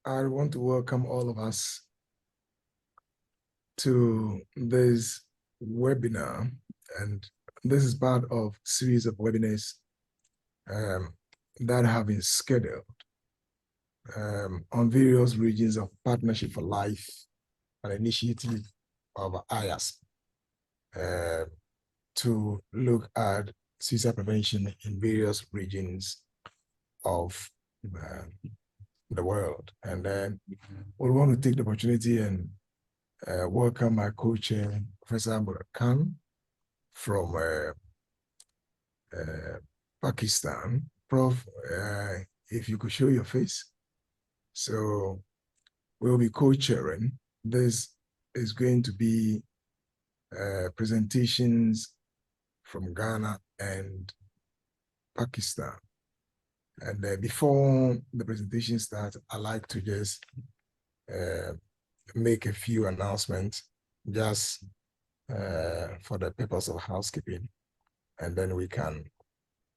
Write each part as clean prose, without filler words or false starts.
I want to welcome all of us to this webinar, and this is part of a series of webinars that have been scheduled on various regions of Partnership for Life, an initiative of IASP to look at suicide prevention in various regions of the world. And then we want to take the opportunity and welcome my co-chair, Professor Murad from Pakistan. Prof, if you could show your face. So we'll be co-chairing. This is going to be presentations from Ghana and Pakistan. And before the presentation starts, I'd like to just make a few announcements just for the purpose of housekeeping, and then we can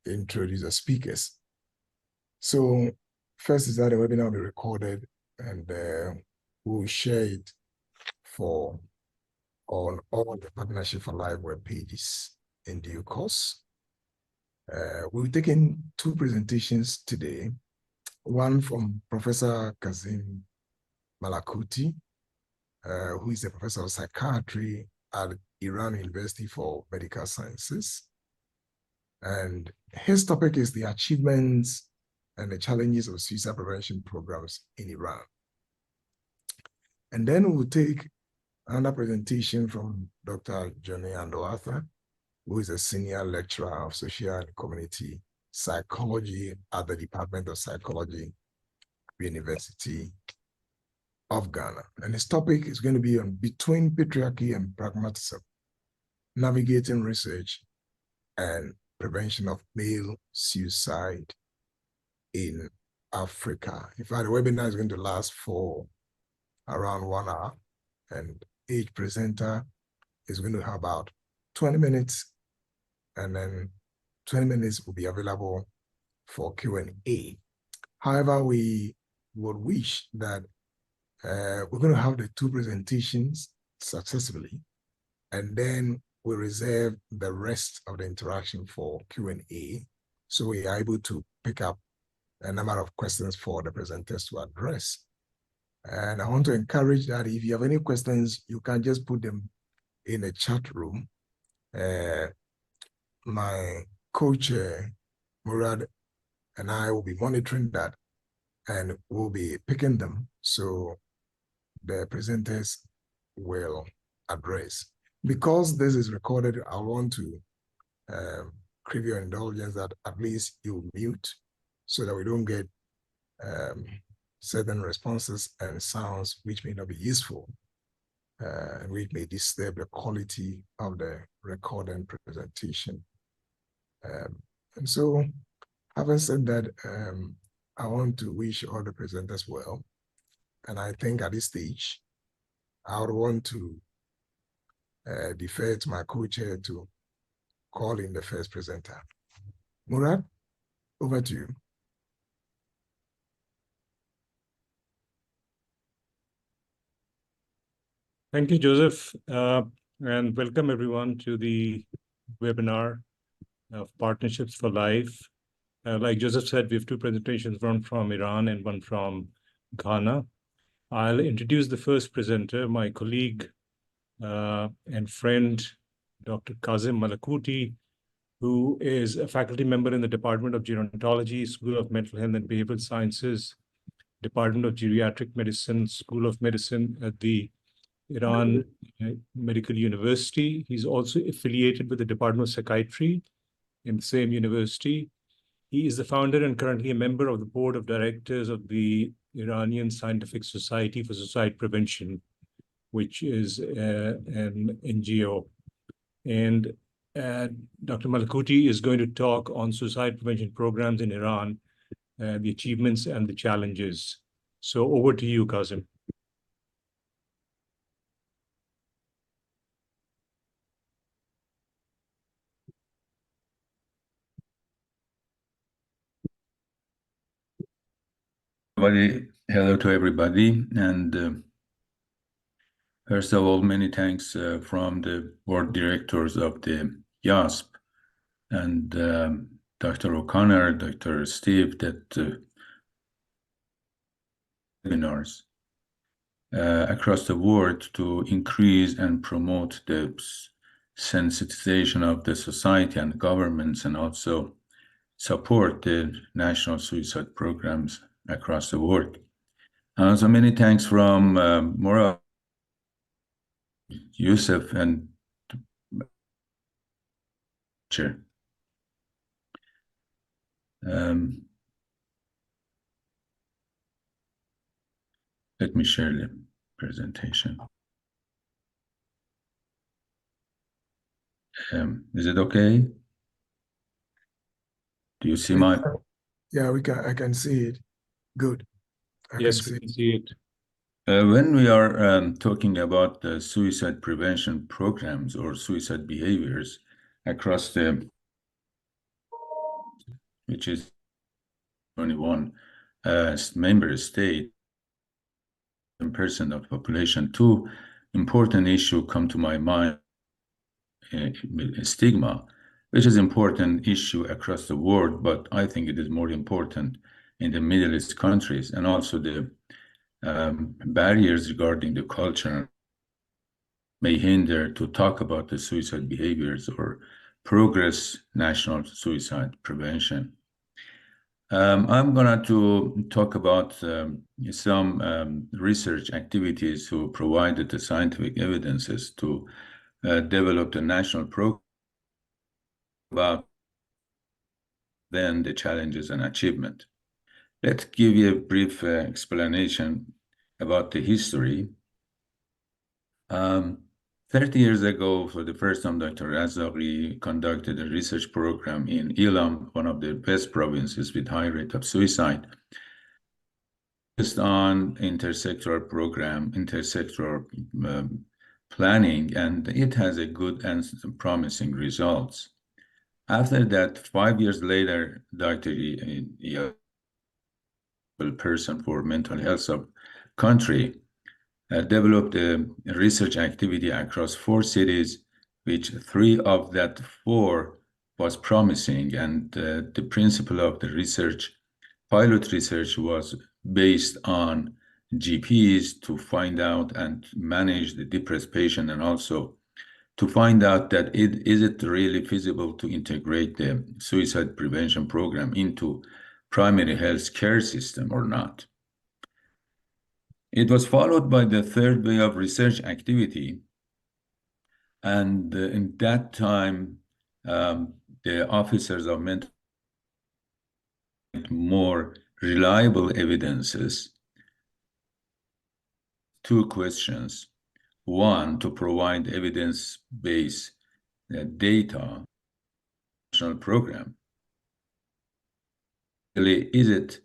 introduce the speakers. So first is that the webinar will be recorded, and we'll share it on all the Partnership for Life web pages in due course. We'll be taking two presentations today, one from Professor Kazem Malakouti, who is a professor of psychiatry at Iran University for Medical Sciences. And his topic is the achievements and the challenges of suicide prevention programs in Iran. And then we'll take another presentation from Dr. Johnny Andoh-Arthur, who is a senior lecturer of social and community psychology at the Department of Psychology, University of Ghana. And his topic is going to be on Between Patriarchy and Pragmatism, Navigating Research and Prevention of Male Suicide in Africa. In fact, the webinar is going to last for around 1 hour, and each presenter is going to have about 20 minutes, and then 20 minutes will be available for Q&A. However, we would wish that we're going to have the two presentations successfully, and then we reserve the rest of the interaction for Q&A, so we are able to pick up a number of questions for the presenters to address. And I want to encourage that if you have any questions, you can just put them in the chat room. My co-chair, Murad, and I will be monitoring that, and we'll be picking them so the presenters will address. Because this is recorded, I want to crave your indulgence that at least you mute so that we don't get certain responses and sounds which may not be useful, and which may disturb the quality of the recorded presentation. And so, having said that, I want to wish all the presenters well. And I think at this stage, I would want to defer to my co-chair to call in the first presenter. Murad, over to you. Thank you, Joseph, and welcome everyone to the webinar of Partnerships for Life. Like Joseph said, we have two presentations, one from Iran and one from Ghana. I'll introduce the first presenter, my colleague and friend, Dr. Kazem Malakouti, who is a faculty member in the Department of Gerontology, School of Mental Health and Behavioral Sciences, Department of Geriatric Medicine, School of Medicine at the Iran Medical University. He's also affiliated with the Department of Psychiatry in the same university. He is the founder and currently a member of the board of directors of the Iranian Scientific Society for Suicide Prevention, which is an NGO. And Dr. Malakouti is going to talk on suicide prevention programs in Iran, the achievements and the challenges. So over to you, Kazem. Everybody, Hello to everybody, and first of all, many thanks from the board directors of the YASP and Dr. O'Connor, Dr. Steve, that webinars across the world to increase and promote the sensitization of the society and governments, and also support the national suicide programs across the world. And also many thanks from Murad, Yusuf, and Chair. Let me share the presentation. Is it okay? Do you see my? Yeah, I can see it. Good. Yes, we can see it. When we are talking about the suicide prevention programs or suicide behaviors across the, which is 21 member state, 10% of population, two important issues come to my mind. Stigma, which is an important issue across the world, but I think it is more important in the Middle East countries, and also the barriers regarding the culture may hinder to talk about the suicide behaviors or progress national suicide prevention. I'm going to talk about some research activities who provided the scientific evidences to develop the national program about then the challenges and achievement. Let's give you a brief explanation about the history. 30 years ago, for the first time, Dr. Razaghi conducted a research program in Ilam, one of the best provinces with high rate of suicide, focused on intersectoral program, intersectoral planning, and it has a good and promising results. After that, 5 years later, Dr. person for mental health of country developed a research activity across 4 cities, which 3 of that 4 was promising. And the principle of the research, pilot research, was based on GPs to find out and manage the depressed patient, and also to find out that is it really feasible to integrate the suicide prevention program into primary health care system or not. It was followed by the third way of research activity. And in that time, the officers of mental health more reliable evidences. 2 questions. 1, to provide evidence-based data national program. Really, is it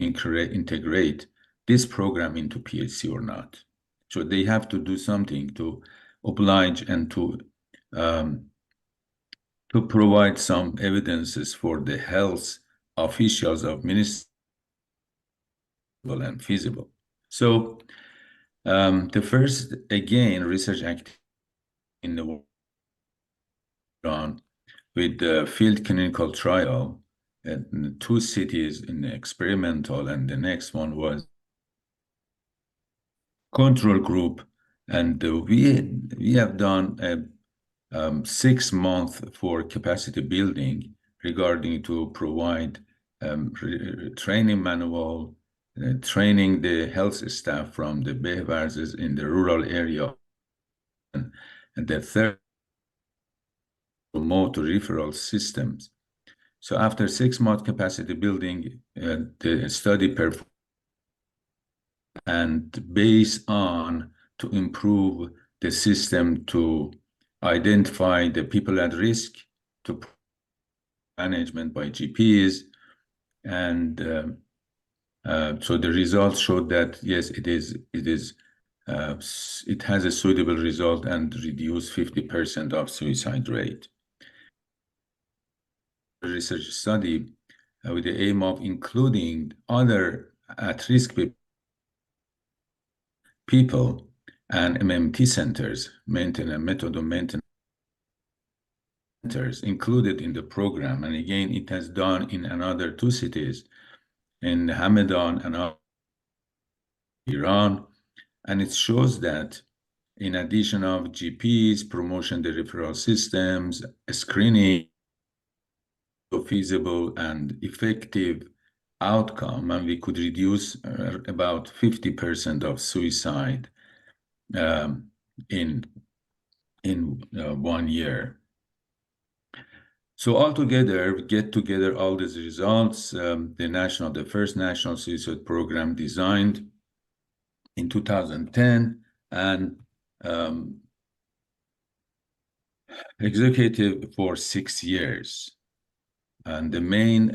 integrate this program into PHC or not? So they have to do something to oblige and to provide some evidences for the health officials of ministry and feasible. So the first, again, research activity in the world on with the field clinical trial in 2 cities in the experimental, and the next one was control group. And we have done a 6 months for capacity building regarding to provide training manual, training the health staff from the behvarzes in the rural area, and the third, promote referral systems. So after 6 months capacity building, the study performed, and based on to improve the system to identify the people at risk, to management by GPs, and so the results showed that yes, it has a suitable result and reduce 50% of suicide rate. The research study with the aim of including other at-risk people and MMT centers, maintenance, method of maintenance centers included in the program. And again, it has done in another 2 cities, in Hamadan and Iran. And it shows that in addition of GPs, promotion the referral systems, screening, feasible and effective outcome, and we could reduce about 50% of suicide in 1 year. So altogether, we get together all these results. The first national suicide program designed in 2010 and executed for 6 years. And the main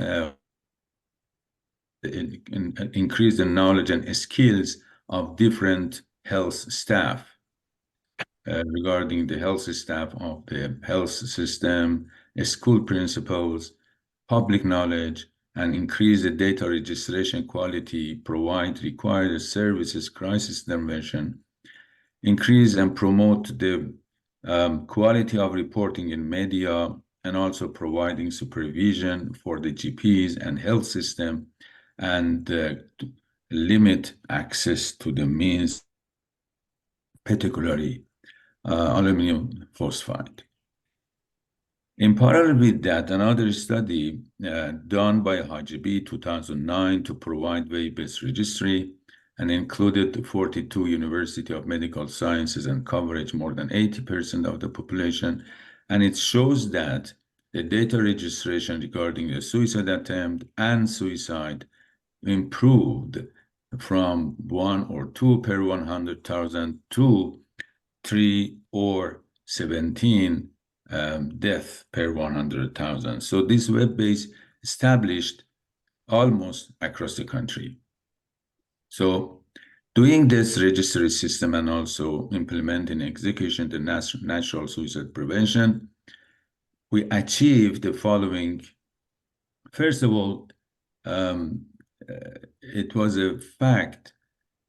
increase the knowledge and skills of different health staff regarding the health staff of the health system, school principals, public knowledge, and increase the data registration quality, provide required services, crisis intervention, increase and promote the quality of reporting in media, and also providing supervision for the GPs and health system, and limit access to the means, particularly aluminum phosphide. In parallel with that, another study done by Hajibi 2009 to provide web-based registry and included 42 University of Medical Sciences and coverage more than 80% of the population. And it shows that the data registration regarding the suicide attempt and suicide improved from 1 or 2 per 100,000 to 3 or 17 death per 100,000. So this web base established almost across the country. So doing this registry system and also implementing execution the natural suicide prevention, we achieved the following. First of all, it was a fact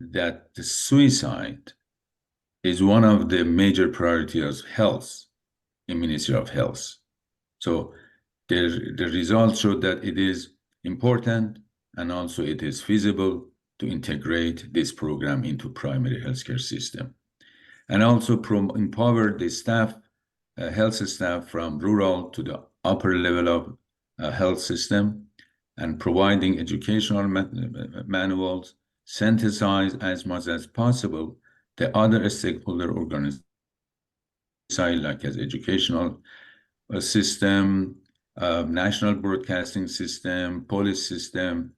that the suicide is one of the major priorities of health in Ministry of Health. So the results showed that it is important and also it is feasible to integrate this program into primary healthcare system. And also empower the staff, health staff from rural to the upper level of health system, and providing educational manuals, synthesize as much as possible the other stakeholder organizations, like as educational system, national broadcasting system, police system,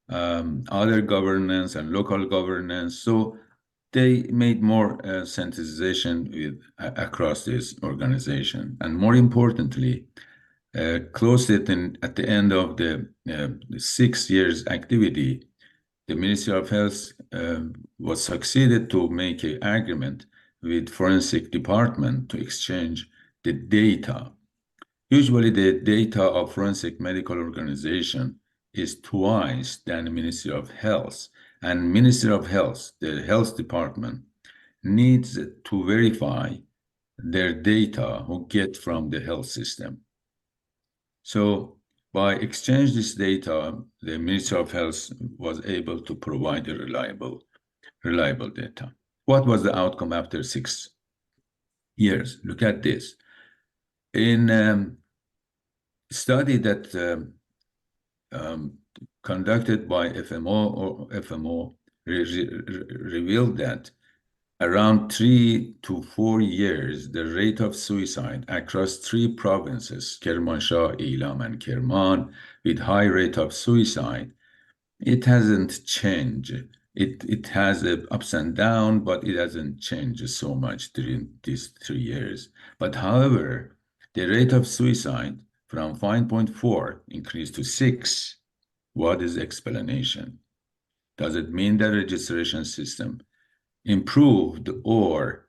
other governance and local governance. So they made more synthesization across this organization. And more importantly, closed it at the end of the 6 years activity. The Ministry of Health was succeeded to make an agreement with forensic department to exchange the data. Usually the data of forensic medical organization is twice than the Ministry of Health. And Ministry of Health, the health department, needs to verify their data who get from the health system. So by exchange this data, the Ministry of Health was able to provide a reliable data. What was the outcome after 6 years? Look at this. In study that conducted by FMO revealed that around 3 to 4 years, the rate of suicide across 3 provinces, Kermanshah, Elam, and Kerman, with high rate of suicide, it hasn't changed. It has ups and downs, but it hasn't changed so much during these 3 years. But however, the rate of suicide from 5.4 increased to 6. What is the explanation? Does it mean the registration system improved, or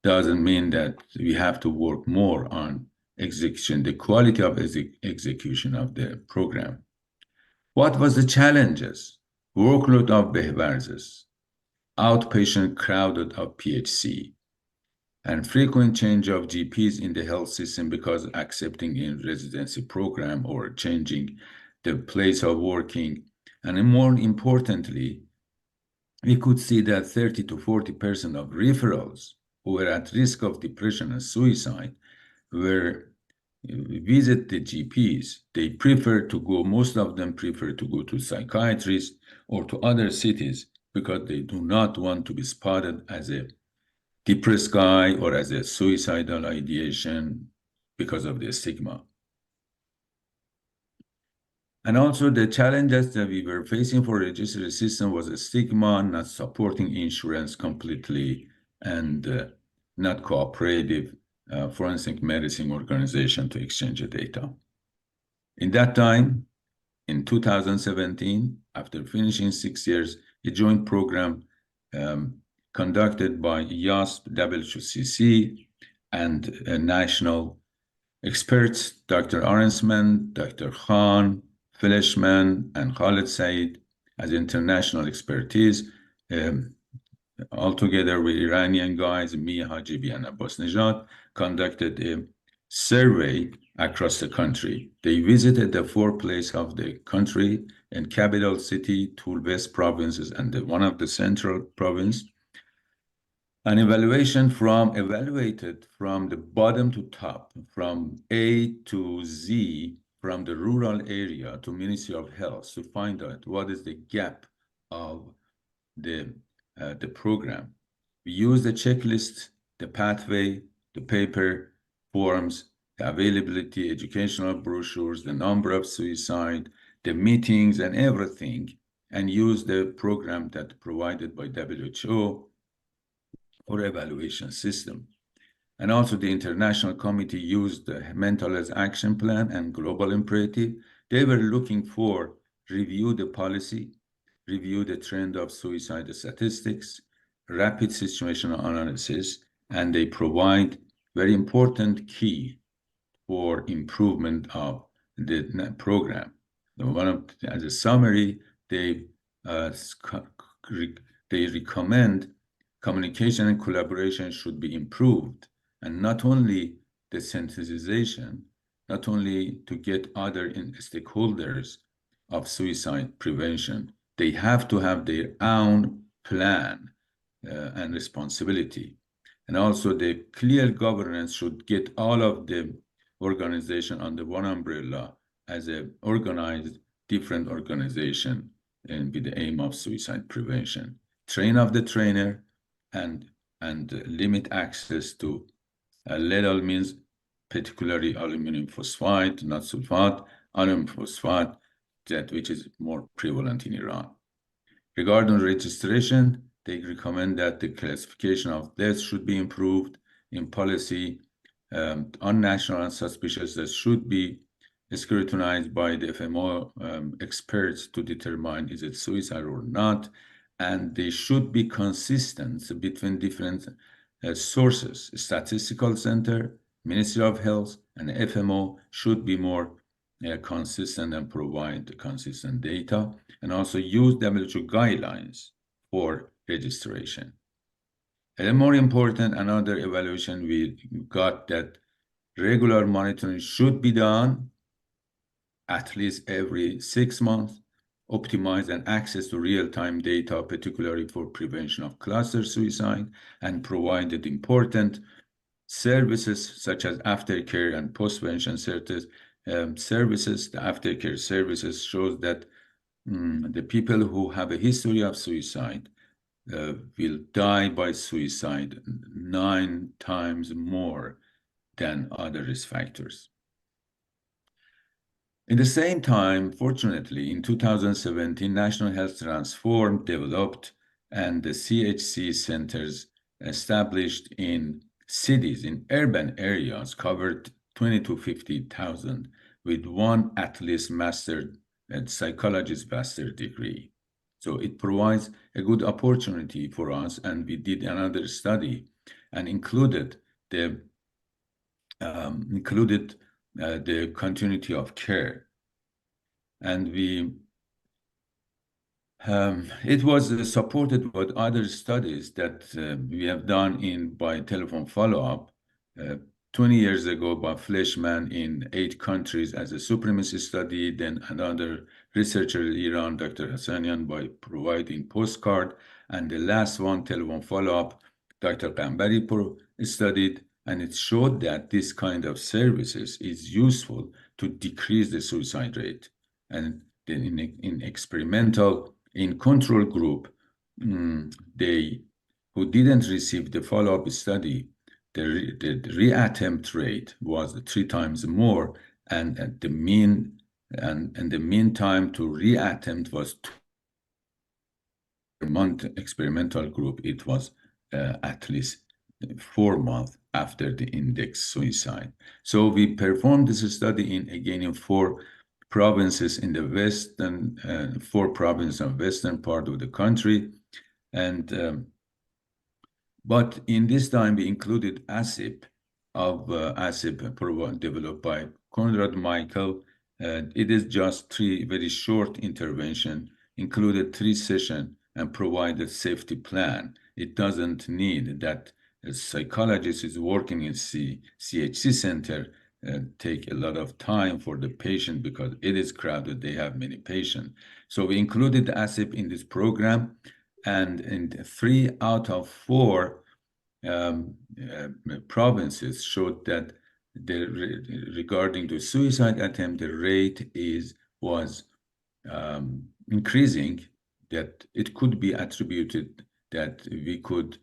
does it mean that we have to work more on execution, the quality of execution of the program? What was the challenges? Workload of behbarzes, outpatient crowded of PHC, and frequent change of GPs in the health system because accepting in residency program or changing the place of working. And more importantly, we could see that 30 to 40% of referrals who were at risk of depression and suicide were visit the GPs. They prefer to go, most of them prefer to go to psychiatrists or to other cities because they do not want to be spotted as a depressed guy or as a suicidal ideation because of the stigma. And also the challenges that we were facing for registry system was a stigma, not supporting insurance completely, and not cooperative forensic medicine organization to exchange the data. In that time, in 2017, after finishing 6 years, a joint program conducted by YASP, WCC, and national experts, Dr. Arensman, Dr. Khan, Filishman, and Khalid Said as international expertise, altogether with Iranian guys, Mia Hajibi and Abbas Nejad, conducted a survey across the country. They visited the 4 places of the country in capital city, 2 west provinces, and one of the central province. An evaluated from the bottom to top, from A to Z, from the rural area to Ministry of Health to find out what is the gap of the program. We use the checklist, the pathway, the paper, forms, the availability, educational brochures, the number of suicide, the meetings and everything, and use the program that provided by WHO or evaluation system. And also the international committee used the mental health action plan and global imperative. They were looking for review the policy, review the trend of suicide statistics, rapid situational analysis, and they provide very important key for improvement of the program. As a summary, they recommend communication and collaboration should be improved, and not only the sensitization, not only to get other stakeholders of suicide prevention, they have to have their own plan and responsibility. And also the clear governance should get all of the organization under one umbrella as a organized, different organization and with the aim of suicide prevention. Train of the trainer, and limit access to lethal means, particularly aluminum phosphide, not sulfate, aluminum phosphide, which is more prevalent in Iran. Regarding registration, they recommend that the classification of deaths should be improved in policy. Unnatural and suspicious deaths should be scrutinized by the FMO experts to determine is it suicide or not. And they should be consistent between different sources. Statistical Center, Ministry of Health, and FMO should be more consistent and provide consistent data, and also use WHO guidelines for registration. And more important, another evaluation we got that regular monitoring should be done at least every 6 months, optimize and access to real-time data, particularly for prevention of cluster suicide, and provided important services such as aftercare and post-prevention services. The aftercare services shows that the people who have a history of suicide will die by suicide 9 times more than other risk factors. In the same time, fortunately, in 2017, National Health Transform developed and the CHC centers established in cities, in urban areas, covered 20 to 50,000 with one at least master and psychologist master degree. So it provides a good opportunity for us, and we did another study and included the continuity of care. And we It was supported with other studies that we have done by telephone follow-up 20 years ago by Fleischmann in 8 countries as a supremacy study, then another researcher in Iran, Dr. Hassanian, by providing postcard, and the last one, telephone follow-up, Dr. Gambari studied, and it showed that this kind of services is useful to decrease the suicide rate. And then in control group, they who didn't receive the follow-up study, the reattempt rate was 3 times more, and the mean time to reattempt was 2 month. Experimental group, it was at least 4 months after the index suicide. So we performed this study in 4 provinces in the western, 4 provinces of western part of the country, and but in this time we included ASIP developed by Conrad Michael. It is just 3 very short intervention, included 3 sessions, and provided safety plan. It doesn't need that a psychologist is working in CHC center take a lot of time for the patient because it is crowded, they have many patients. So we included ASIP in this program, and in 3 out of 4 provinces showed that regarding the suicide attempt, the rate was increasing, that it could be attributed that we could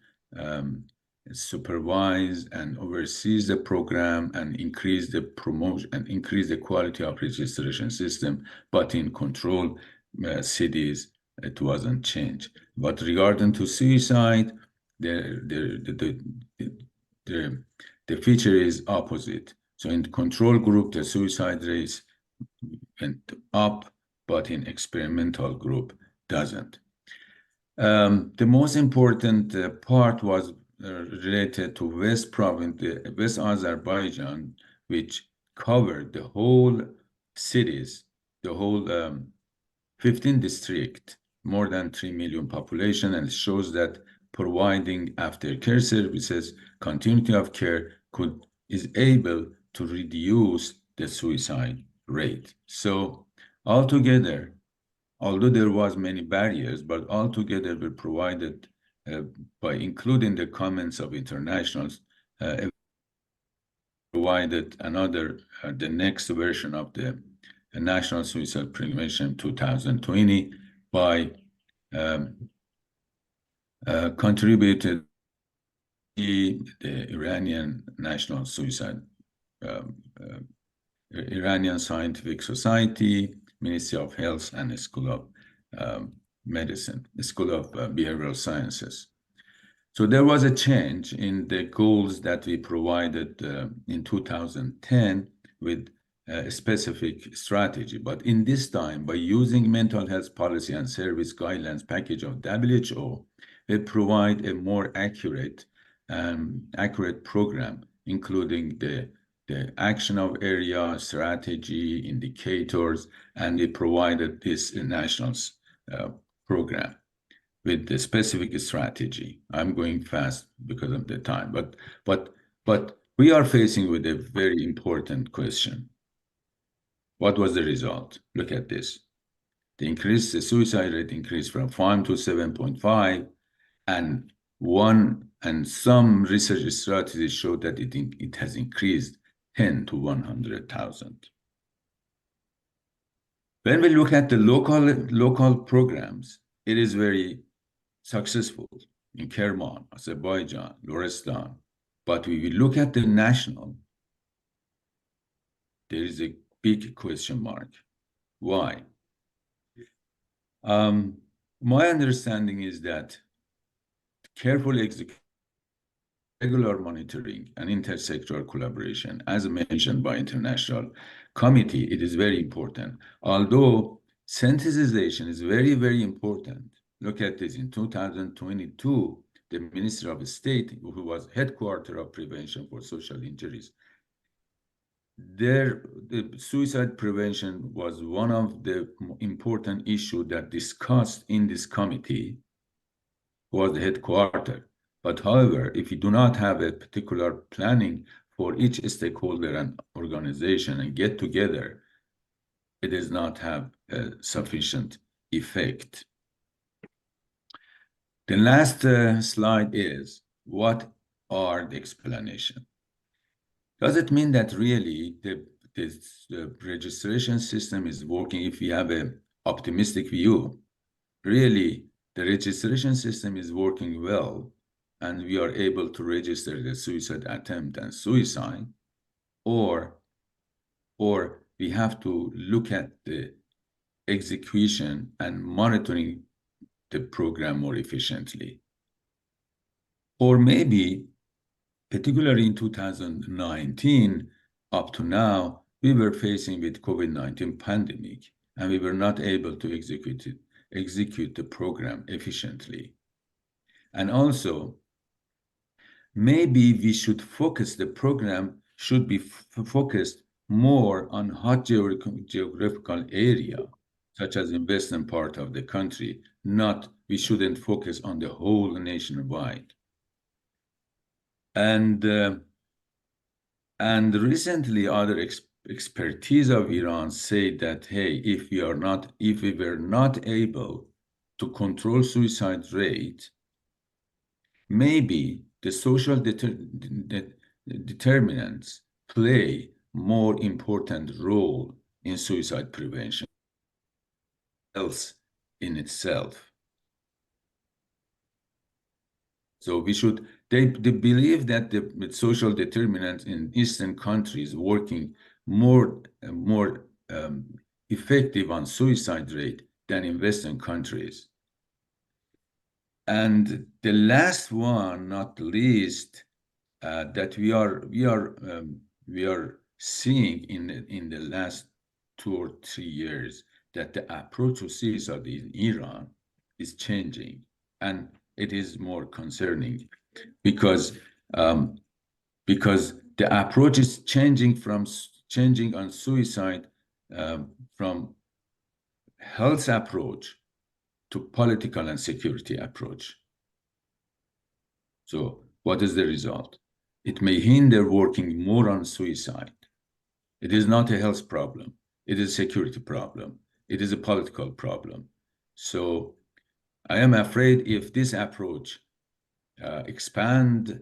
supervise and oversee the program and increase the promotion and increase the quality of registration system, but in control cities, it wasn't changed. But regarding to suicide, the feature is opposite. So in control group, the suicide rates went up, but in experimental group doesn't. The most important part was related to West Province, West Azerbaijan, which covered the whole cities, the whole 15 districts, more than 3 million population, and it shows that providing aftercare services, continuity of care is able to reduce the suicide rate. So altogether, although there was many barriers, but altogether we provided by including the comments of internationals, provided the next version of the National Suicide Prevention 2020 by contributed the Iranian National Suicide, Iranian Scientific Society, Ministry of Health, and School of Medicine, School of Behavioral Sciences. So there was a change in the goals that we provided in 2010 with a specific strategy. But in this time, by using mental health policy and service guidelines package of WHO, we provide a more accurate program, including the action of area, strategy, indicators, and we provided this national program with the specific strategy. I'm going fast because of the time, but we are facing with a very important question. What was the result? Look at this. The suicide rate increased from 5 to 7.5, and some research strategies showed that it has increased 10 to 100,000. When we look at the local programs, it is very successful in Kerman, Azerbaijan, Lorestan. But when we look at the national, there is a big question mark. Why? My understanding is that careful execution, regular monitoring, and intersectoral collaboration, as mentioned by international committee, it is very important. Although sensitization is very, very important. Look at this, in 2022, the Minister of State, who was headquarter of prevention for social injuries, the suicide prevention was one of the important issues that discussed in this committee, was the headquarters. But however, if you do not have a particular planning for each stakeholder and organization and get together, it does not have a sufficient effect. The last slide is, what are the explanations? Does it mean that really the registration system is working? If we have an optimistic view, really the registration system is working well and we are able to register the suicide attempt and suicide, or we have to look at the execution and monitoring the program more efficiently. Or maybe, particularly in 2019, up to now, we were facing with COVID-19 pandemic, and we were not able to execute the program efficiently. And also, maybe we should focus, the program should be focused more on hot geographical area, such as in western part of the country, we shouldn't focus on the whole nationwide. And recently, other expertise of Iran say that, hey, if we were not able to control suicide rate, maybe the social determinants play more important role in suicide prevention else in itself. So they believe that the social determinants in Eastern countries working more effective on suicide rate than in Western countries. And the last one, not least, that we are seeing in the last 2 or 3 years, that the approach to suicide in Iran is changing, and it is more concerning because the approach is changing on suicide from health approach to political and security approach. So what is the result? It may hinder working more on suicide. It is not a health problem. It is a security problem. It is a political problem. So I am afraid if this approach expand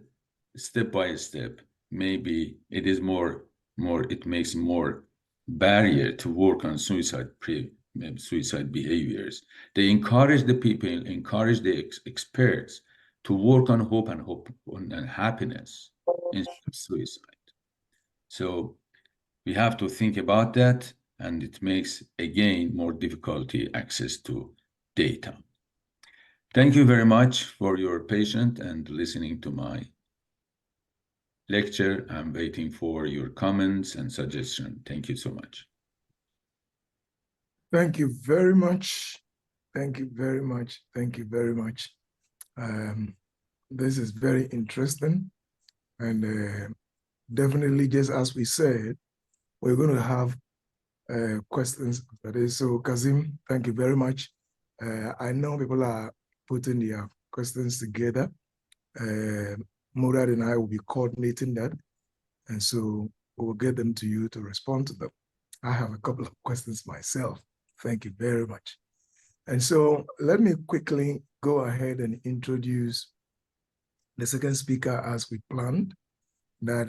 step by step, maybe it is it makes more barrier to work on suicide behaviors. They encourage the people, encourage the experts to work on hope and happiness instead of suicide. So we have to think about that, and it makes, again, more difficulty access to data. Thank you very much for your patience and listening to my lecture. I'm waiting for your comments and suggestions. Thank you so much. Thank you very much. Thank you very much. Thank you very much. This is very interesting. And definitely, just as we said, we're going to have questions today. So Kazem, thank you very much. I know people are putting their questions together. Murad and I will be coordinating that. And so we'll get them to you to respond to them. I have a couple of questions myself. Thank you very much. And so let me quickly go ahead and introduce the second speaker as we planned, that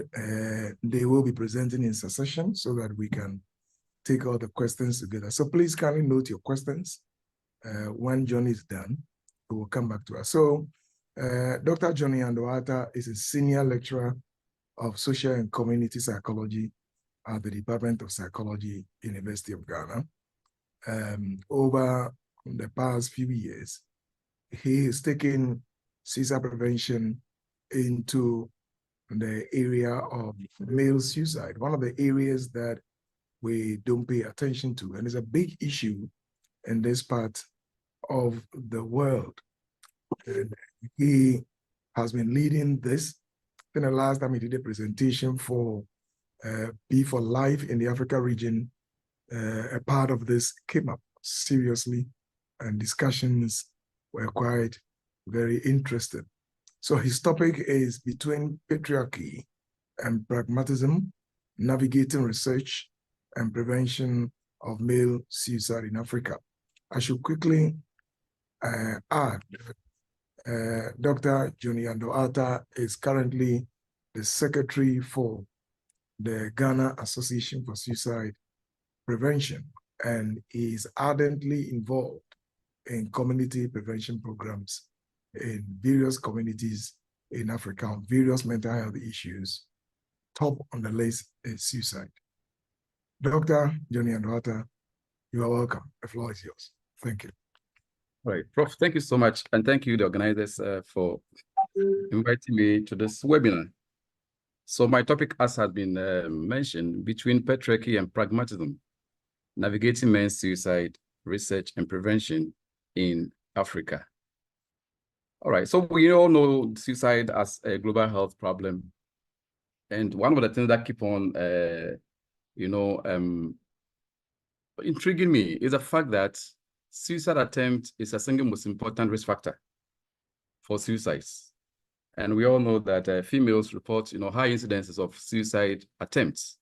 they will be presenting in succession so that we can take all the questions together. So please kindly note your questions. When John is done, we will come back to us. So Dr. Johnny Andoh-Arthur is a senior lecturer of social and community psychology at the Department of Psychology, University of Ghana. Over the past few years, he has taken suicide prevention into the area of male suicide, one of the areas that we don't pay attention to. And it's a big issue in this part of the world. And he has been leading this. I think the last time he did a presentation for Be for Life in the Africa region, a part of this came up seriously, and discussions were quite very interesting. So his topic is Between Patriarchy and Pragmatism, Navigating Research and Prevention of Male Suicide in Africa. I should quickly add, Dr. Johnny Andoh-Arthur is currently the secretary for the Ghana Association for Suicide Prevention, and is ardently involved in community prevention programs in various communities in Africa on various mental health issues. Top on the list is suicide. Dr. Johnny Andoh-Arthur, you are welcome. The floor is yours. Thank you. All right, Prof, thank you so much. And thank you, the organizers, for inviting me to this webinar. So my topic, as has been mentioned, Between Patriarchy and Pragmatism, Navigating Men's Suicide, Research and Prevention in Africa. All right, so we all know suicide as a global health problem. And one of the things that keep on, intriguing me is the fact that suicide attempt is a single most important risk factor for suicides. And we all know that females report, high incidences of suicide attempts.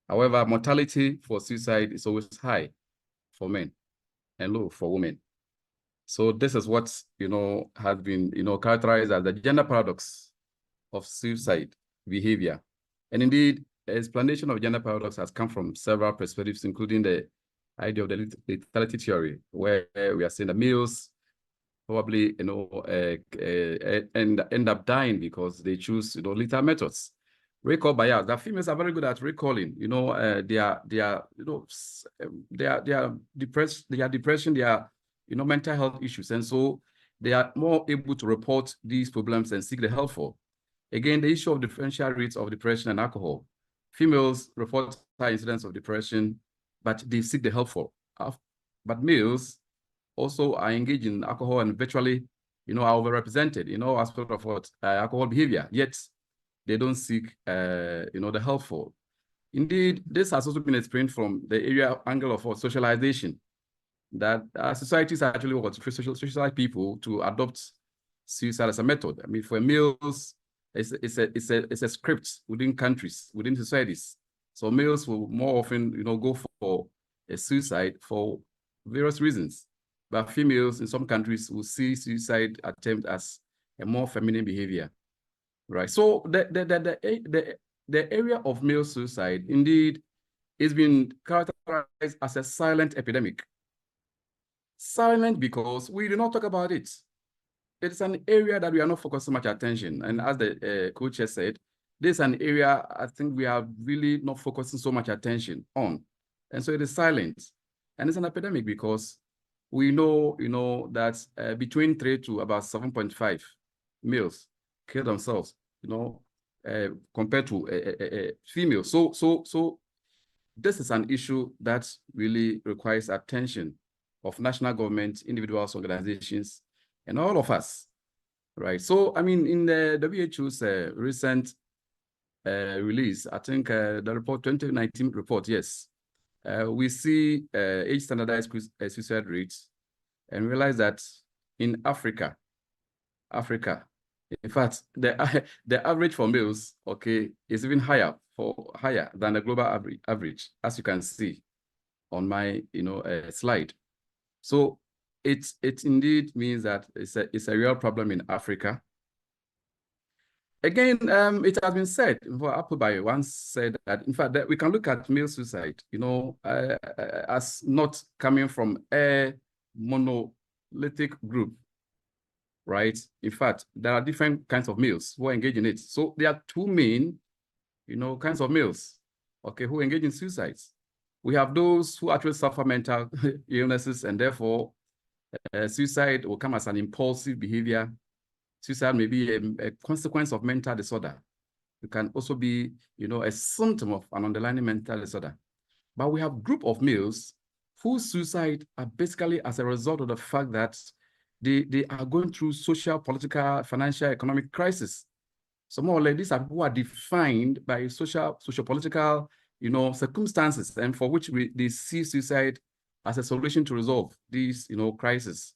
However, mortality for suicide is always high for men and low for women. So this is what, has been, characterized as the gender paradox of suicide behavior. And indeed, explanation of gender paradox has come from several perspectives, including the idea of the lethality theory, where we are saying that males probably, end up dying because they choose, lethal methods. Recall bias. The females are very good at recalling. They are depressed. They are depression. They are, mental health issues, and so they are more able to report these problems and seek the help for. Again, the issue of differential rates of depression and alcohol. Females report high incidence of depression, but they seek the help for. But males also are engaged in alcohol and virtually, are overrepresented, aspect of what alcohol behavior, yet they don't seek, the help for. Indeed, this has also been explained from the angle of socialization, that societies actually want to socialize people to adopt suicide as a method. I mean, for males, it's a script within countries, within societies. So males will more often, go for a suicide for various reasons. But females in some countries will see suicide attempt as a more feminine behavior, right? So the area of male suicide indeed is been characterized as a silent epidemic. Silent because we do not talk about it. It's an area that we are not focusing much attention. And as the coach has said, this is an area I think we are really not focusing so much attention on. And so it is silent. And it's an epidemic because we know, that between 3 to about 7.5 males kill themselves, compared to females. So this is an issue that really requires attention of national government, individuals, organizations, and all of us, right? So, I mean, in the WHO's recent release, I think the report, 2019 report, yes, we see age standardized suicide rates and realize that in Africa, in fact, the average for males, okay, is even higher than the global average, as you can see on my, slide. So it indeed means that it's a real problem in Africa. Again, it has been said, Appleby once said that, in fact, that we can look at male suicide, as not coming from a monolithic group, right? In fact, there are different kinds of males who engage in it. So there are two main, kinds of males, okay, who engage in suicides. We have those who actually suffer mental illnesses, and therefore suicide will come as an impulsive behavior. Suicide may be a consequence of mental disorder. It can also be, a symptom of an underlying mental disorder. But we have a group of males whose suicide are basically as a result of the fact that they are going through social, political, financial, economic crisis. So more or less, these are people who are defined by socio-political, circumstances, and for which they see suicide as a solution to resolve these, crises.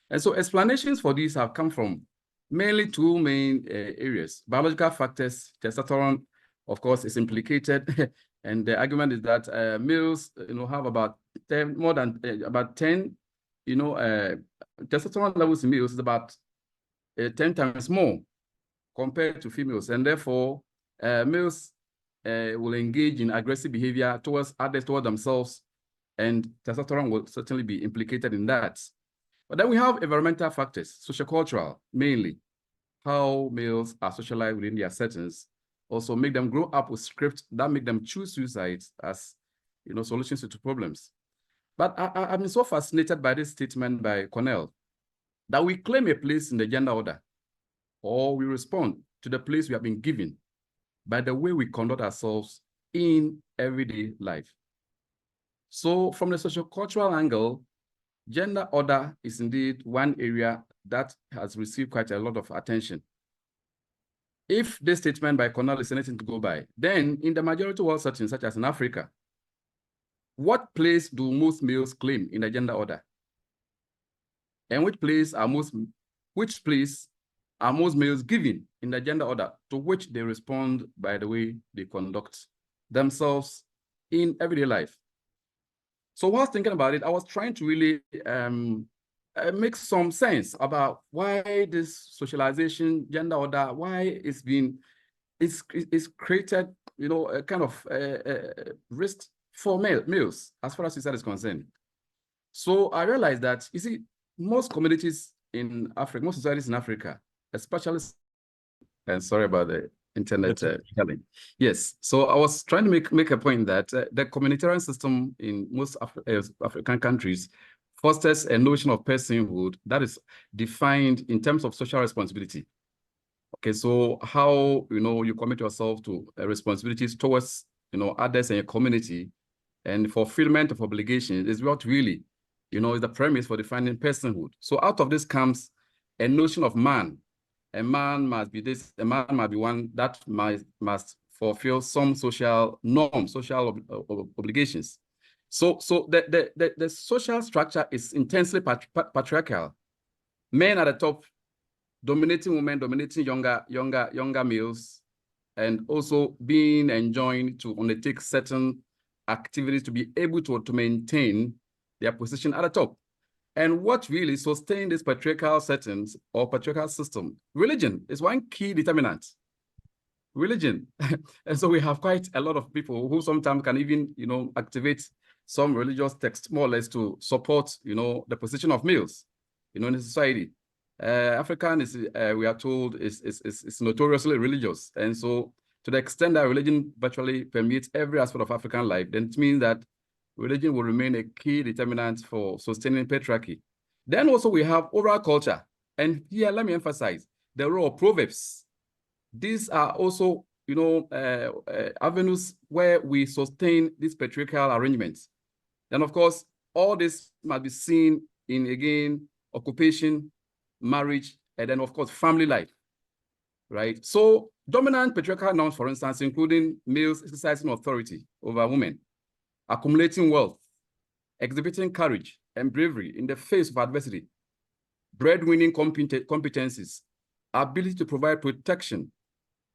And so explanations for these have come from mainly two main areas. Biological factors, testosterone, of course, is implicated. And the argument is that males, have about 10, more than about 10, testosterone levels in males is about 10 times more compared to females. And therefore, males will engage in aggressive behavior towards others, towards themselves, and testosterone will certainly be implicated in that. But then we have environmental factors, sociocultural, mainly, how males are socialized within their settings, also make them grow up with scripts that make them choose suicide as, solutions to problems. But I've been so fascinated by this statement by Cornell that we claim a place in the gender order, or we respond to the place we have been given by the way we conduct ourselves in everyday life. So from the sociocultural angle, gender order is indeed one area that has received quite a lot of attention. If this statement by Cornell is anything to go by, then in the majority world settings, such as in Africa, what place do most males claim in the gender order? And which place are most males given in the gender order, to which they respond by the way they conduct themselves in everyday life? So while thinking about it, I was trying to really make some sense about why this socialization, gender order, why it's created, a kind of risk for males as far as suicide is concerned. So I realized that, you see, most communities in Africa, most societies in Africa, especially, and sorry about the internet challenge. Yes, so I was trying to make a point that the communitarian system in most African countries fosters a notion of personhood that is defined in terms of social responsibility. Okay, so how you commit yourself to responsibilities towards others and your community, and fulfillment of obligations is what really is the premise for defining personhood. So out of this comes a notion of man. A man must be this, a man must be one that must fulfill some social norms, social obligations. So the social structure is intensely patriarchal. Men at the top, dominating women, dominating younger males, and also being enjoined to undertake certain activities to be able to maintain their position at the top. And what really sustains these patriarchal settings or patriarchal system? Religion is one key determinant. Religion. And so we have quite a lot of people who sometimes can even, activate some religious text more or less to support, the position of males, in the society. African is, we are told, is notoriously religious. And so to the extent that religion virtually permeates every aspect of African life, then it means that religion will remain a key determinant for sustaining patriarchy. Then also we have oral culture. And here, let me emphasize the role of proverbs. These are also, avenues where we sustain these patriarchal arrangements. Then, of course, all this must be seen in, again, occupation, marriage, and then, of course, family life, right? So dominant patriarchal norms, for instance, including males exercising authority over women, accumulating wealth, exhibiting courage and bravery in the face of adversity, breadwinning competencies, ability to provide protection,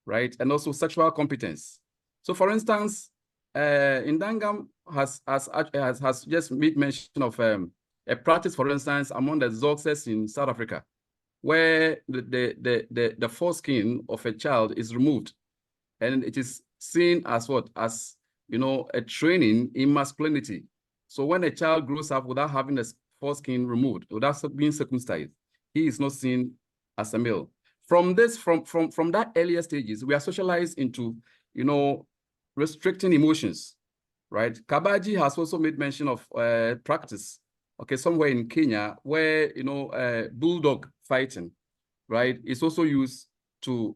right? And also sexual competence. So for instance, Ndangam has just made mention of a practice, for instance, among the Xhosas in South Africa, where the foreskin of a child is removed. And it is seen as what? As a training in masculinity. So when a child grows up without having the foreskin removed, without being circumcised, he is not seen as a male. From that earlier stages, we are socialized into, restricting emotions, right? Kabaji has also made mention of practice, okay, somewhere in Kenya, where, bulldog fighting, right, is also used to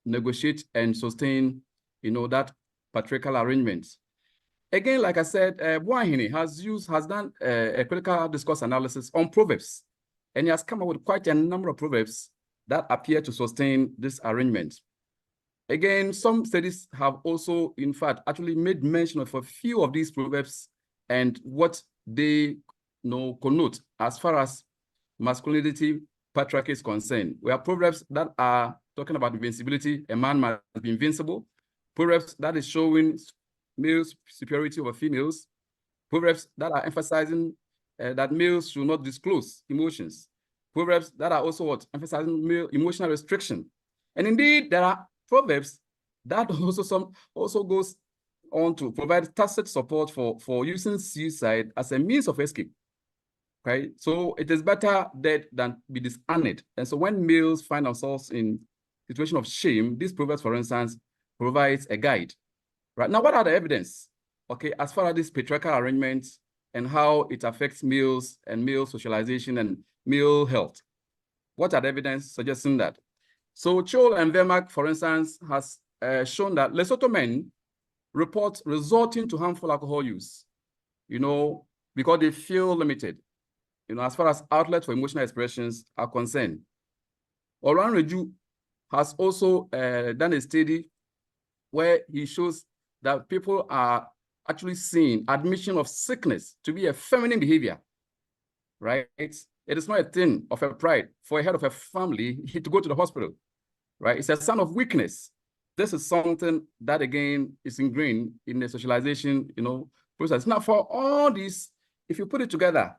negotiate and sustain, that patriarchal arrangements. Again, like I said, Buahini has done a critical discourse analysis on proverbs, and he has come up with quite a number of proverbs that appear to sustain this arrangement. Again, some studies have also, in fact, actually made mention of a few of these proverbs and what they connote as far as masculinity, patriarchy is concerned. We have proverbs that are talking about invincibility. A man must be invincible. Proverbs that is showing male superiority over females. Proverbs that are emphasizing that males should not disclose emotions. Proverbs that are also emphasizing male emotional restriction. And indeed, there are proverbs that also goes on to provide tacit support for using suicide as a means of escape. Okay, so it is better dead than be dishonored. And so when males find themselves in situation of shame, these proverbs, for instance, provides a guide. Right now, what are the evidence? Okay, as far as this patriarchal arrangement and how it affects males and male socialization and male health. What are the evidence suggesting that? So Chol and Vermaak, for instance, has shown that Lesotho men report resorting to harmful alcohol use, because they feel limited, as far as outlets for emotional expressions are concerned. Oran Reju has also done a study where he shows that people are actually seeing admission of sickness to be a feminine behavior, right? It is not a thing of a pride for a head of a family to go to the hospital, right? It's a sign of weakness. This is something that, again, is ingrained in the socialization, process. Now, for all these, if you put it together,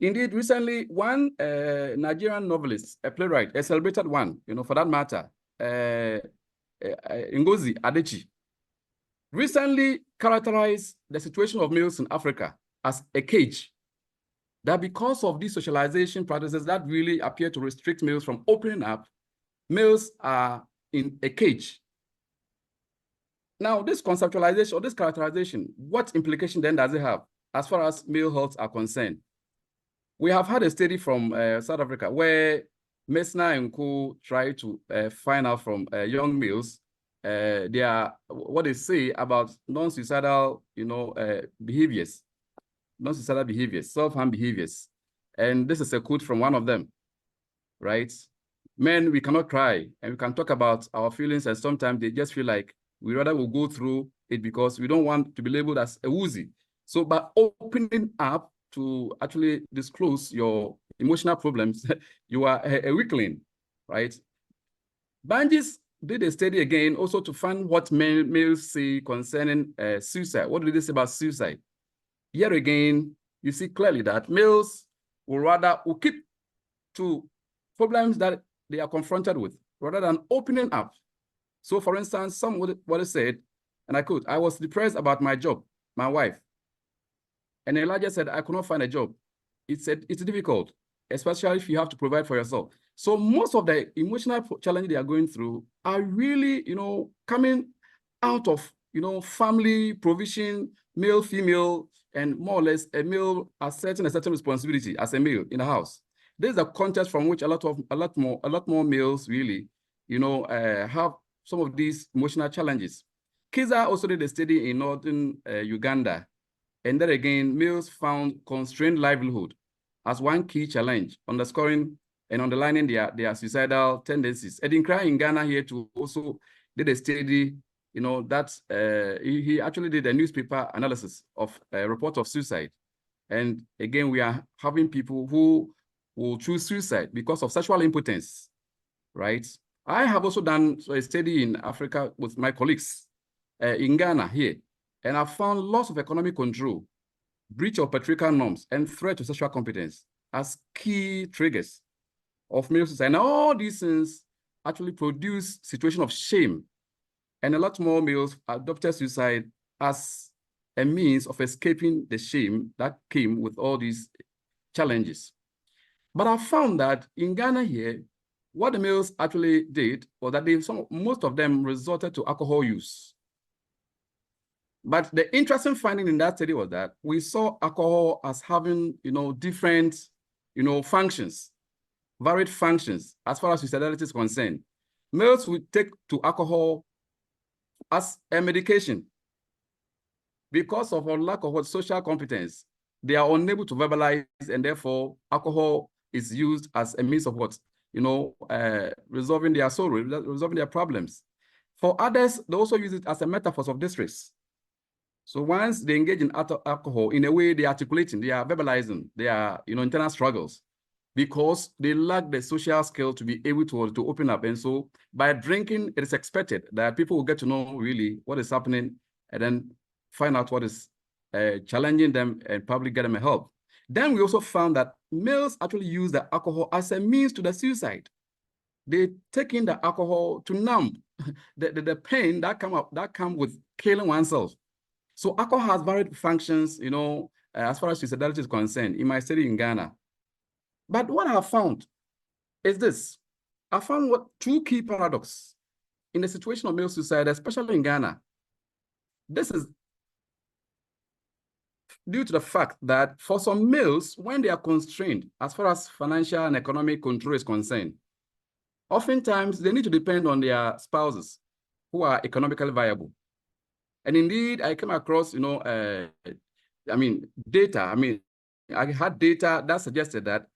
indeed, recently, one Nigerian novelist, a playwright, a celebrated one, for that matter, Ngozi Adichie, recently characterized the situation of males in Africa as a cage. That because of these socialization practices that really appear to restrict males from opening up, males are in a cage. Now, this conceptualization or this characterization, what implication then does it have as far as male health are concerned? We have had a study from South Africa where Messner and co try to find out from young males what they say about non-suicidal, behaviors, non-suicidal behaviors, self-harm behaviors. And this is a quote from one of them, right? Men, we cannot cry, and we can talk about our feelings, and sometimes they just feel like we rather will go through it because we don't want to be labeled as a woozy. So by opening up to actually disclose your emotional problems, you are a weakling, right? Banjis did a study again also to find what males say concerning suicide. What do they say about suicide? Here again, you see clearly that males will keep to problems that they are confronted with rather than opening up. So for instance, some would said, and I quote, "I was depressed about my job, my wife." And Elijah said, "I could not find a job." It said, "It's difficult, especially if you have to provide for yourself." So most of the emotional challenges they are going through are really, coming out of, family provision, male, female, and more or less a male asserting a certain responsibility as a male in the house. This is a context from which a lot more males really, have some of these emotional challenges. Kiza also did a study in northern Uganda. And then again, males found constrained livelihood as one key challenge, underscoring and underlining their suicidal tendencies. Edin Kra in Ghana here to also did a study, that he actually did a newspaper analysis of a report of suicide. And again, we are having people who will choose suicide because of sexual impotence, right? I have also done a study in Africa with my colleagues in Ghana here, and I found loss of economic control, breach of patriarchal norms, and threat to sexual competence as key triggers of male suicide. And all these things actually produce situation of shame, and a lot more males adopted suicide as a means of escaping the shame that came with all these challenges. But I found that in Ghana here, what the males actually did was that most of them resorted to alcohol use. But the interesting finding in that study was that we saw alcohol as having, different, functions, varied functions as far as suicidality is concerned. Males would take to alcohol as a medication. Because of a lack of social competence, they are unable to verbalize, and therefore alcohol is used as a means of resolving their sorrow, resolving their problems. For others, they also use it as a metaphor of distress. So once they engage in alcohol, in a way they are articulating, they are verbalizing their internal struggles, because they lack the social skill to be able to open up. And so by drinking, it is expected that people will get to know really what is happening and then find out what is challenging them and probably get them help. Then we also found that males actually use the alcohol as a means to the suicide. They take in the alcohol to numb the pain that come with killing oneself. So alcohol has varied functions, as far as suicidality is concerned, in my study in Ghana. But what I have found is this. I found two key paradoxes in the situation of male suicide, especially in Ghana. This is due to the fact that for some males, when they are constrained as far as financial and economic control is concerned, oftentimes they need to depend on their spouses who are economically viable. And indeed, I came across, data. I had data that suggested that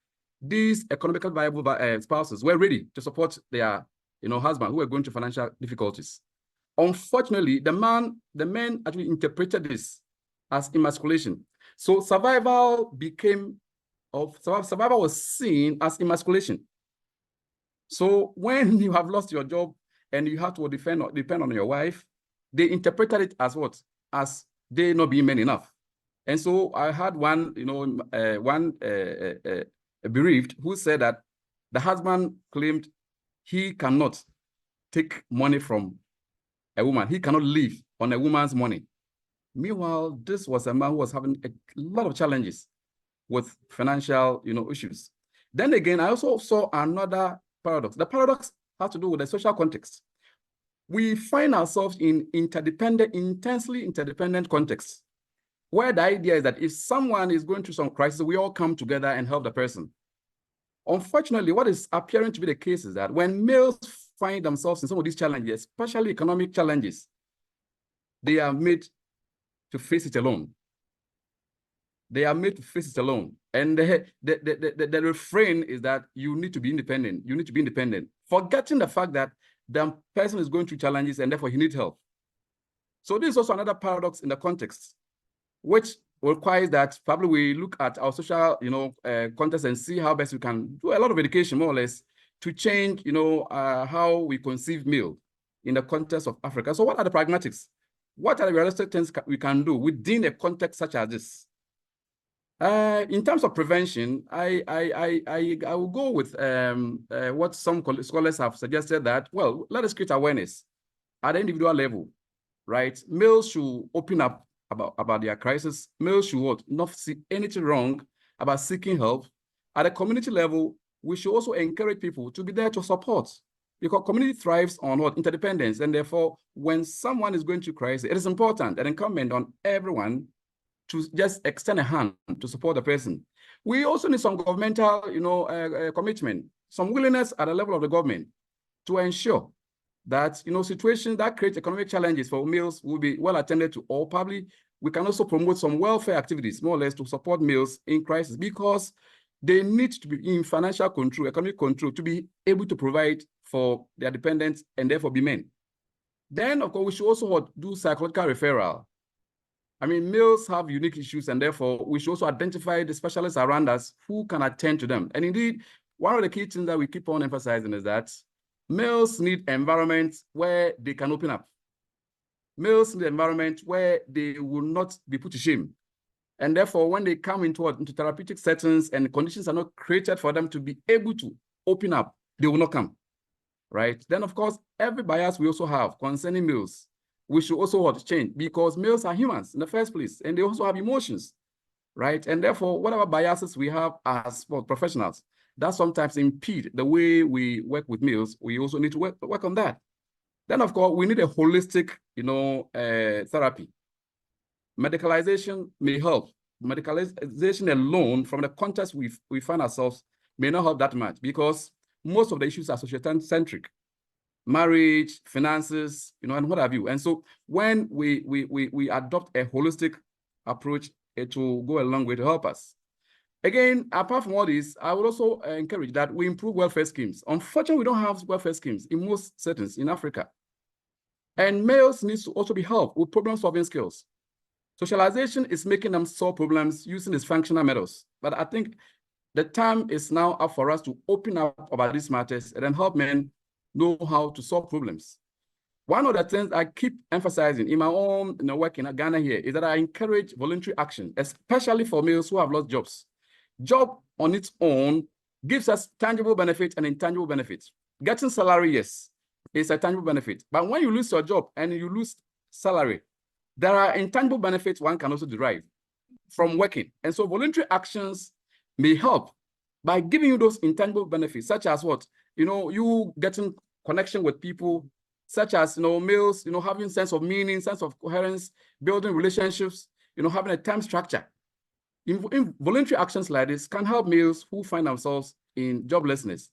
these economically viable spouses were ready to support their, husband who were going through financial difficulties. Unfortunately, the men actually interpreted this as emasculation. So survival was seen as emasculation. So when you have lost your job and you have to depend on your wife, they interpreted it as what? As they not being men enough. And so I had one bereaved who said that the husband claimed he cannot take money from a woman. He cannot live on a woman's money. Meanwhile, this was a man who was having a lot of challenges with financial, issues. Then again, I also saw another paradox. The paradox has to do with the social context. We find ourselves in intensely interdependent contexts, where the idea is that if someone is going through some crisis, we all come together and help the person. Unfortunately, what is appearing to be the case is that when males find themselves in some of these challenges, especially economic challenges, they are made to face it alone. They are made to face it alone. And the refrain is that you need to be independent. You need to be independent, forgetting the fact that the person is going through challenges and therefore he needs help. So this is also another paradox in the context, which requires that probably we look at our social, context and see how best we can do a lot of education, more or less, to change, how we conceive male in the context of Africa. So what are the pragmatics? What are the realistic things we can do within a context such as this? In terms of prevention, I will go with what some scholars have suggested that, well, let us create awareness at the individual level, right? Males should open up about their crisis. Males should not see anything wrong about seeking help. At a community level, we should also encourage people to be there to support, because community thrives on interdependence. And therefore, when someone is going through crisis, it is important and incumbent on everyone to just extend a hand to support the person. We also need some governmental, commitment, some willingness at the level of the government to ensure that, situations that create economic challenges for males will be well attended to, or probably we can also promote some welfare activities, more or less, to support males in crisis, because they need to be in financial control, economic control, to be able to provide for their dependents and therefore be men. Then, of course, we should also do psychological referral. I mean, males have unique issues, and therefore we should also identify the specialists around us who can attend to them. And indeed, one of the key things that we keep on emphasizing is that males need environments where they can open up. Males need an environment where they will not be put to shame. And therefore, when they come into therapeutic settings and conditions are not created for them to be able to open up, they will not come, right? Then, of course, every bias we also have concerning males, we should also change, because males are humans in the first place, and they also have emotions, right? And therefore, whatever biases we have as professionals, that sometimes impede the way we work with males, we also need to work on that. Then, of course, we need a holistic, therapy. Medicalization may help. Medicalization alone, from the context we find ourselves, may not help that much, because most of the issues are sociocentric. Marriage, finances, and what have you. And so when we adopt a holistic approach, it will go a long way to help us. Again, apart from all this, I would also encourage that we improve welfare schemes. Unfortunately, we don't have welfare schemes in most settings in Africa. And males need to also be helped with problem-solving skills. Socialization is making them solve problems using dysfunctional methods. But I think the time is now up for us to open up about these matters and then help men know how to solve problems. One of the things I keep emphasizing in my own work in Ghana here is that I encourage voluntary action, especially for males who have lost jobs. Job on its own gives us tangible benefits and intangible benefits. Getting salary, yes, is a tangible benefit. But when you lose your job and you lose salary, there are intangible benefits one can also derive from working. And so voluntary actions may help by giving you those intangible benefits, such as what? You getting connection with people, such as, males, having sense of meaning, sense of coherence, building relationships, having a time structure. In voluntary actions like this can help males who find themselves in joblessness.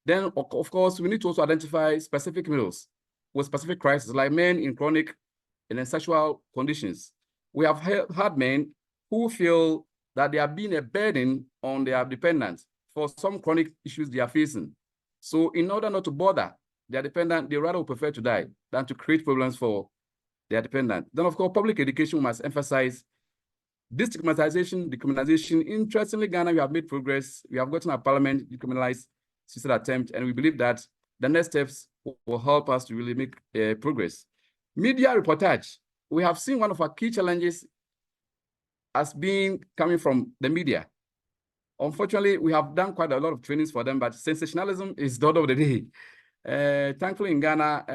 Then, of course, we need to also identify specific males with specific crises, like men in chronic and sexual conditions. We have had men who feel that they are being a burden on their dependents for some chronic issues they are facing. So in order not to bother their dependent, they rather would prefer to die than to create problems for their dependent. Then, of course, public education must emphasize destigmatization, decriminalization. Interestingly, Ghana, we have made progress. We have gotten our parliament decriminalized suicide attempt, and we believe that the next steps will help us to really make progress. Media reportage. We have seen one of our key challenges as being coming from the media. Unfortunately, we have done quite a lot of trainings for them, but sensationalism is the order of the day. Thankfully, in Ghana,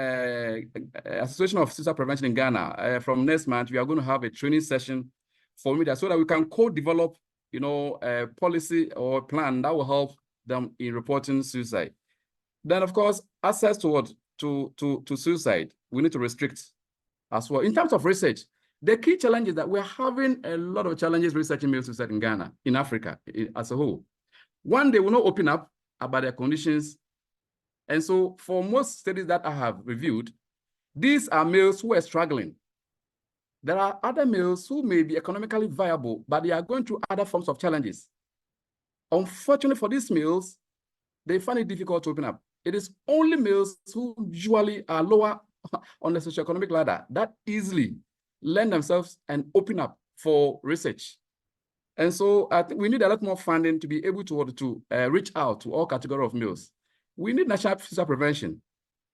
Association of Suicide Prevention in Ghana, from next month, we are going to have a training session for media so that we can co-develop, a policy or plan that will help them in reporting suicide. Then, of course, access to suicide, we need to restrict as well. In terms of research, the key challenge is that we're having a lot of challenges researching male suicide in Ghana, in Africa as a whole. One, they will not open up about their conditions. And so for most studies that I have reviewed, these are males who are struggling. There are other males who may be economically viable, but they are going through other forms of challenges. Unfortunately for these males, they find it difficult to open up. It is only males who usually are lower on the socioeconomic ladder that easily lend themselves and open up for research. And so I think we need a lot more funding to be able to reach out to all categories of males. We need national suicide prevention.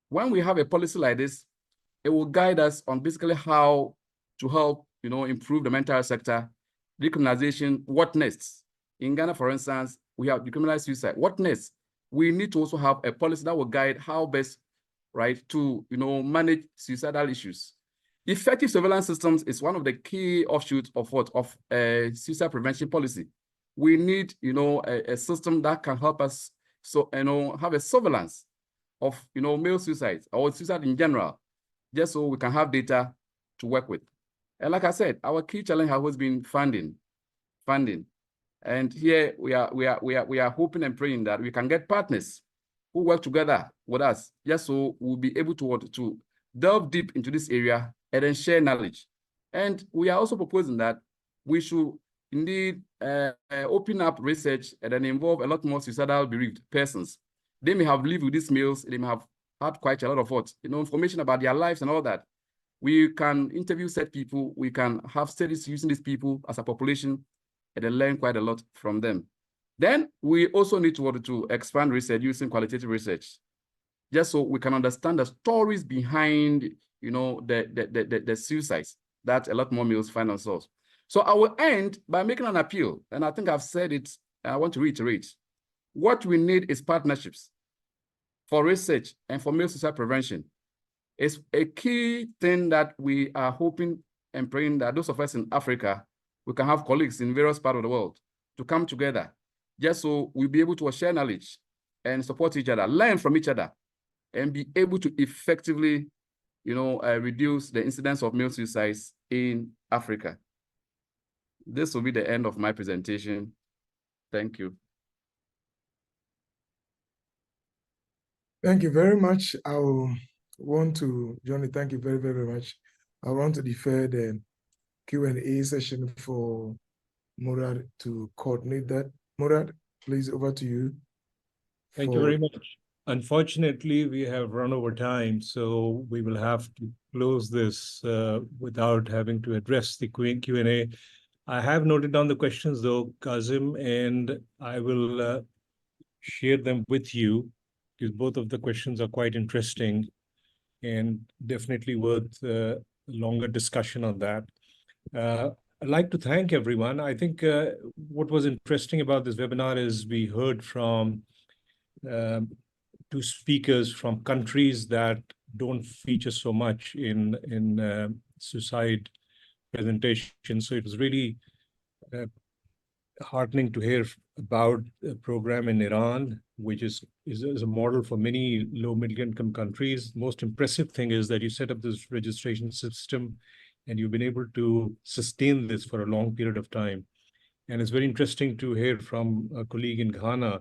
When we have a policy like this, it will guide us on basically how to help, improve the mental health sector, decriminalization, what next? In Ghana, for instance, we have decriminalized suicide. What next? We need to also have a policy that will guide how best, right, to, manage suicidal issues. Effective surveillance systems is one of the key offshoots of suicide prevention policy. We need, a system that can help us have a surveillance of, male suicides or suicide in general, just so we can have data to work with. And like I said, our key challenge has always been funding. And here we are hoping and praying that we can get partners who work together with us, just so we'll be able to delve deep into this area and then share knowledge. And we are also proposing that we should indeed open up research and then involve a lot more suicidal bereaved persons. They may have lived with these males, they may have had quite a lot of information about their lives and all that. We can interview said people, we can have studies using these people as a population, and then learn quite a lot from them. Then we also need to expand research using qualitative research, just so we can understand the stories behind, the suicides that a lot more males find themselves. So I will end by making an appeal, and I think I've said it, and I want to reiterate. What we need is partnerships for research and for male suicide prevention. It's a key thing that we are hoping and praying that those of us in Africa, we can have colleagues in various parts of the world to come together, just so we'll be able to share knowledge and support each other, learn from each other, and be able to effectively, reduce the incidence of male suicides in Africa. This will be the end of my presentation. Thank you. Thank you very much. Johnny, thank you very, very much. I want to defer the Q&A session for Murad to coordinate that. Murad, please, over to you. Thank you very much. Unfortunately, we have run over time, so we will have to close this without having to address the Q&A. I have noted down the questions, though, Kazem, and I will share them with you, because both of the questions are quite interesting and definitely worth a longer discussion on that. I'd like to thank everyone. I think what was interesting about this webinar is we heard from two speakers from countries that don't feature so much in suicide presentations. So it was really heartening to hear about a program in Iran, which is a model for many low middle income countries. Most impressive thing is that you set up this registration system and you've been able to sustain this for a long period of time. And it's very interesting to hear from a colleague in Ghana,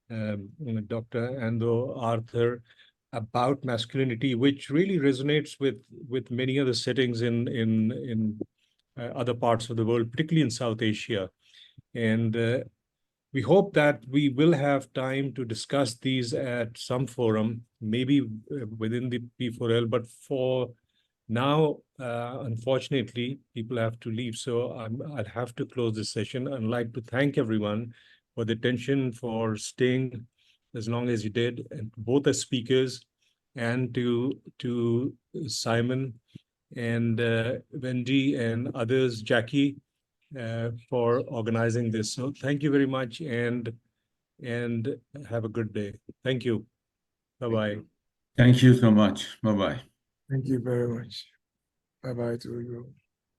Dr. Andoh-Arthur, about masculinity, which really resonates with many other settings in other parts of the world, particularly in South Asia. And we hope that we will have time to discuss these at some forum, maybe within the P4L, but for now, unfortunately, people have to leave. So I'll have to close this session. I'd like to thank everyone for the attention, for staying as long as you did, and both as speakers, and to Simon and Wendy and others, Jackie, for organizing this. So thank you very much, and have a good day. Thank you. Bye-bye. Thank you so much. Bye-bye. Thank you very much. Bye-bye to you.